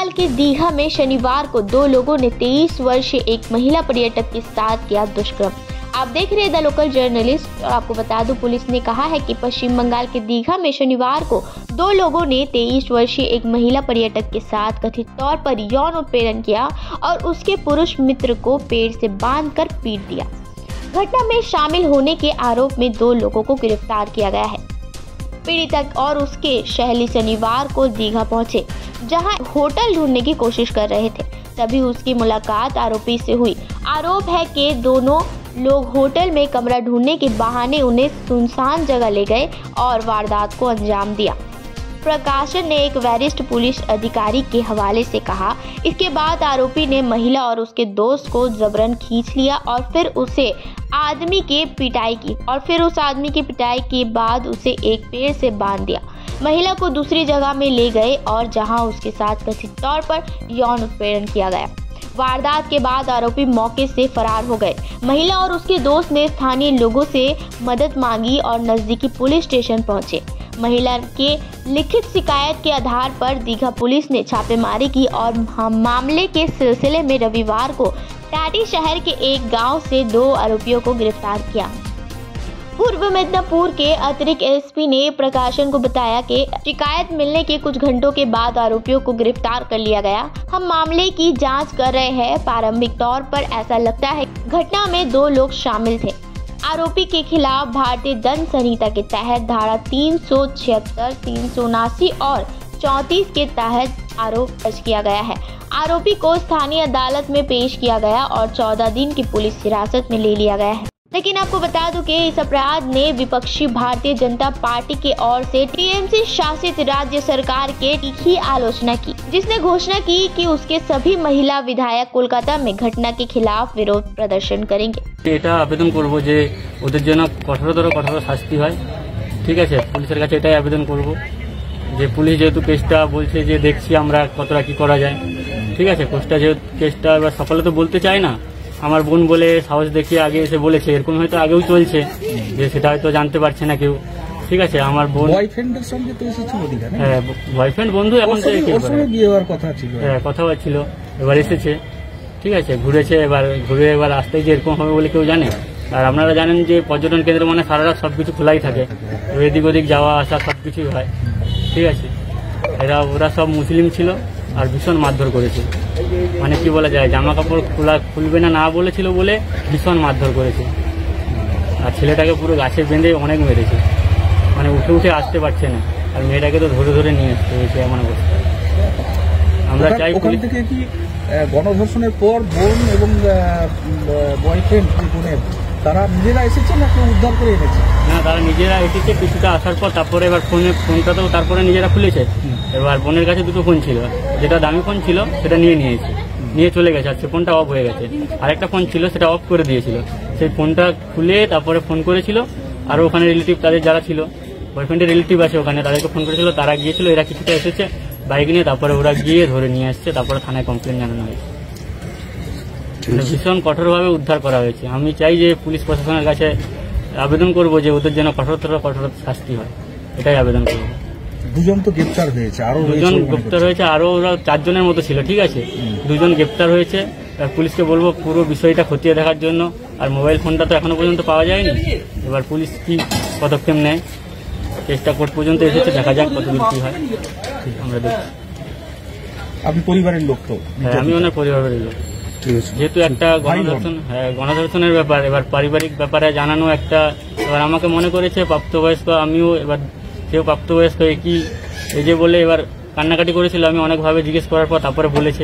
बंगाल के दीघा में शनिवार को दो लोगों ने 23 वर्षीय एक महिला पर्यटक के साथ किया दुष्कर्म। आप देख रहे हैं द लोकल जर्नलिस्ट और आपको बता दूं, पुलिस ने कहा है कि पश्चिम बंगाल के दीघा में शनिवार को दो लोगों ने 23 वर्षीय एक महिला पर्यटक के साथ कथित तौर पर यौन उत्पीड़न किया और उसके पुरुष मित्र को पेड़ से बांधकर पीट दिया। घटना में शामिल होने के आरोप में दो लोगों को गिरफ्तार किया गया है। पीड़ित और उसके सहेली शनिवार को दीघा पहुंचे, जहां होटल ढूंढने की कोशिश कर रहे थे। तभी उसकी मुलाकात आरोपी से हुई। आरोप है कि दोनों लोग होटल में कमरा ढूंढने के बहाने उन्हें सुनसान जगह ले गए और वारदात को अंजाम दिया। प्रकाशन ने एक वरिष्ठ पुलिस अधिकारी के हवाले से कहा, इसके बाद आरोपी ने महिला और उसके दोस्त को जबरन खींच लिया और फिर उस आदमी की पिटाई के बाद उसे एक पेड़ से बांध दिया। महिला को दूसरी जगह में ले गए और जहां उसके साथ कथित तौर पर यौन उत्पीड़न किया गया। वारदात के बाद आरोपी मौके से फरार हो गए। महिला और उसके दोस्त ने स्थानीय लोगों से मदद मांगी और नजदीकी पुलिस स्टेशन पहुंचे। महिला के लिखित शिकायत के आधार पर दीघा पुलिस ने छापेमारी की और मामले के सिलसिले में रविवार को टाटी शहर के एक गांव से दो आरोपियों को गिरफ्तार किया। पूर्व मिदनापुर के अतिरिक्त एसपी ने प्रकाशन को बताया कि शिकायत मिलने के कुछ घंटों के बाद आरोपियों को गिरफ्तार कर लिया गया। हम मामले की जांच कर रहे हैं। प्रारंभिक तौर पर ऐसा लगता है घटना में दो लोग शामिल थे। आरोपी के खिलाफ भारतीय दंड संहिता के तहत धारा 376, 379 और 34 के तहत आरोप दर्ज किया गया है। आरोपी को स्थानीय अदालत में पेश किया गया और 14 दिन की पुलिस हिरासत में ले लिया गया है। लेकिन आपको बता दूं कि इस अपराध ने विपक्षी भारतीय जनता पार्टी के ओर से टीएमसी शासित राज्य सरकार के तीखी आलोचना की, जिसने घोषणा की कि उसके सभी महिला विधायक कोलकाता में घटना के खिलाफ विरोध प्रदर्शन करेंगे। এটা আবেদন করব যে ওদের জন্য কঠোর শাস্তি হয়। ঠিক আছে, পুলিশের কাছে এটাই আবেদন করব যে পুলিশ যেহেতু কেসটা বলছে যে দেখছি আমরা কতটা কি করা যায়। ঠিক আছে, কেসটা এবার সকালে তো বলতে চায় না। আমার বোন বলে সাহস দেখিয়ে আগে এসে বলেছে, এরকম হয়তো আগেও চলছে যে সেটা হয়তো জানতে পারছে না কেউ। ঠিক আছে, আমার বোন বয়ফ্রেন্ডের সঙ্গে তো এসেছিল দীঘা, হ্যাঁ বয়ফ্রেন্ড বন্ধু এখন তো বিয়ে হওয়ার কথা ছিল, হ্যাঁ কথা ছিল, এবার এসেছে। ঠিক আছে, ঘুরেছে, এবার আসতে যে এরকম হবে বলে কেউ জানে। আর আপনারা জানেন যে পর্যটন কেন্দ্র মানে সারা রাত সবকিছু খোলাই থাকে, এদিক ওদিক যাওয়া আসা সবকিছুই হয়। ঠিক আছে, ওরা সব মুসলিম ছিল আর ভীষণ মারধর করেছে। মানে কি বলা যায়, জামা কাপড় খুলবে না বলেছিল বলে ভীষণ মারধর করেছে। আর ছেলেটাকে পুরো গাছে বেঁধে অনেক মেরেছে, মানে উঠে আসতে পারছে না। আর মেয়েটাকে তো ধরে নিয়ে আসতে হয়েছে এমন অবস্থা। আমরা চাই ওখান থেকে কি গণধর্ষণের পর বোন এবং বয়ফ্রেন্ড বোনের তারা নিজেরা এসেছে না কেউ উদ্ধার করে এনেছে? না, তারা নিজেরা এসেছে। কিছুটা আসার পর তারপরে এবার ফোনটা তো তারপরে নিজেরা খুলেছে। এবার বোনের কাছে দুটো ফোন ছিল, যেটা দামি ফোন ছিল সেটা নিয়ে চলে গেছে। আর সে ফোনটা অফ হয়ে গেছে। আরেকটা ফোন ছিল সেটা অফ করে দিয়েছিল। সেই ফোনটা খুলে তারপরে ফোন করেছিল। আর ওখানে রিলেটিভ তাদের যারা ছিল, বয়ফ্রেন্ডের রিলেটিভ আছে ওখানে, তাদেরকে ফোন করেছিল। তারা গিয়েছিল, এরা কিছুটা এসেছে বাইক নিয়ে, তারপরে ওরা গিয়ে ধরে নিয়ে আসছে। তারপরে থানায় কমপ্লেন জানানো হয়েছে। ভীষণ কঠোরভাবে উদ্ধার করা হয়েছে। আমি চাই যে পুলিশ প্রশাসনের কাছে আবেদন করব যে ওদের যেন কঠোর শাস্তি হয়, এটাই আবেদন করব। দুজন তো গ্রেপ্তার হয়েছে, আরো ওরা 4 জনের মতো ছিল। ঠিক আছে, 2 জন গ্রেপ্তার হয়েছে। পুলিশকে বলবো পুরো বিষয়টা খতিয়ে দেখার জন্য। আর মোবাইল ফোনটা তো এখনো পর্যন্ত পাওয়া যায়নি। এবার পুলিশ কি পদক্ষেপ নেয়, চেষ্টা কোর্ট পর্যন্ত এসেছে, দেখা যাক কতদূর কি হয়। আমরা দেখছি। আপনি পরিবারের লোক তো? হ্যাঁ, আমি ওনার পরিবারের লোক। যেহেতু একটা গণধর্ষণের ব্যাপার, এবার পারিবারিক ব্যাপারে জানানো একটা, এবার আমাকে মনে করেছে প্রাপ্তবয়স্ক, আমিও এবার সেও প্রাপ্তবয়স্ক একই এই যে বলে এবার কান্নাকাটি করেছিল। আমি অনেকভাবে জিজ্ঞেস করার পর তারপরে বলেছে।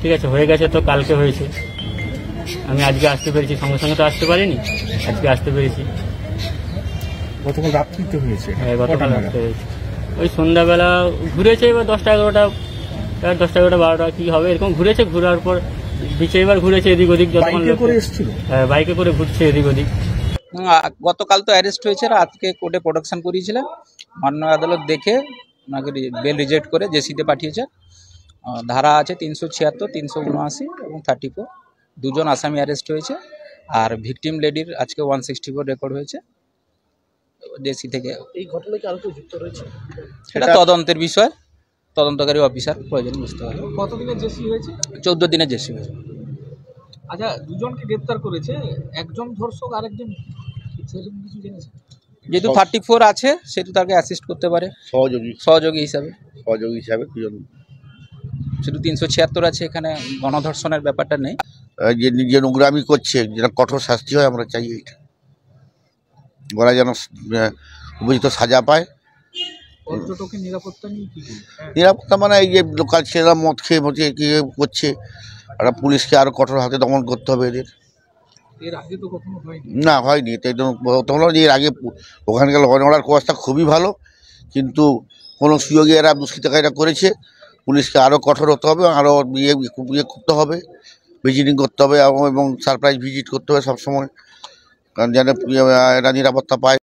ঠিক আছে, হয়ে গেছে তো কালকে হয়েছে। আমি আজকে আসতে পেরেছি, সঙ্গে সঙ্গে তো আসতে পারিনি, আজকে আসতে পেরেছি। গতকাল রাত্রিতে হয়েছে? হ্যাঁ, গতকাল রাত্রে হয়েছে। ওই সন্ধ্যাবেলা ঘুরেছে, এবার 10টা 11টা 12টা কি হবে এরকম ঘুরেছে। ঘুরার পর বিচে এবার ঘুরেছে এদিক ওদিক, যতক্ষণ বাইকে করে ঘুরছে এদিক ওদিক। গতকাল তো অ্যারেস্ট হয়েছে, আজকে কোর্টে প্রোডাকশন করিয়েছিলেন। মাননীয় আদালত দেখে ওনাকে বেল রিজেক্ট করে জেসিতে পাঠিয়েছে। ধারা আছে 376, 379 এবং 34। 2 জন আসামি অ্যারেস্ট হয়েছে। আর ভিকটিম লেডির আজকে 164 রেকর্ড হয়েছে জেসি থেকে। এই ঘটনায় কি আরো কেউ যুক্ত রয়েছে? সেটা তদন্তের বিষয়। তদন্তকারী অফিসার প্রয়োজন বুঝতে পারবে। কতদিনের জেসি হয়েছে? 14 দিনের জেসি হয়েছে। আচ্ছা, দুজনকে গ্রেপ্তার করেছে, একজন ধর্ষক আরেকজন সেরকম কিছু জেনেছে? যেহেতু 34 আছে সেহেতু তাকে অ্যাসিস্ট করতে পারে সহযোগী হিসাবে। দুজন শুধু 376 আছে, এখানে গণধর্ষণের ব্যাপারটা নেই। যে নিজে নোংরামি করছে, যেটা কঠোর শাস্তি হয় আমরা চাই। এইটা ওরা যেন উপযুক্ত সাজা পায়। পর্যটকের নিরাপত্তা নিয়ে কি? নিরাপত্তা মানে এই যে লোকাল ছেলেরা মদ খেয়ে করছে, ওরা পুলিশকে আরো কঠোর হাতে দমন করতে হবে এদের। এর আগে তো কখনো হয়নি। না, হয়নি। প্রথম হলো যে এর আগে ওখানকার ল অ্যান্ড অর্ডার ব্যবস্থা খুবই ভালো, কিন্তু কোনো সুযোগে এরা দুষ্কৃতকারীরা করেছে। পুলিশকে আরও কঠোর হতে হবে, আরও ইয়ে করতে হবে, ভিজিটিং করতে হবে এবং সারপ্রাইজ ভিজিট করতে হবে সবসময়, কারণ যেন এরা নিরাপত্তা পায়।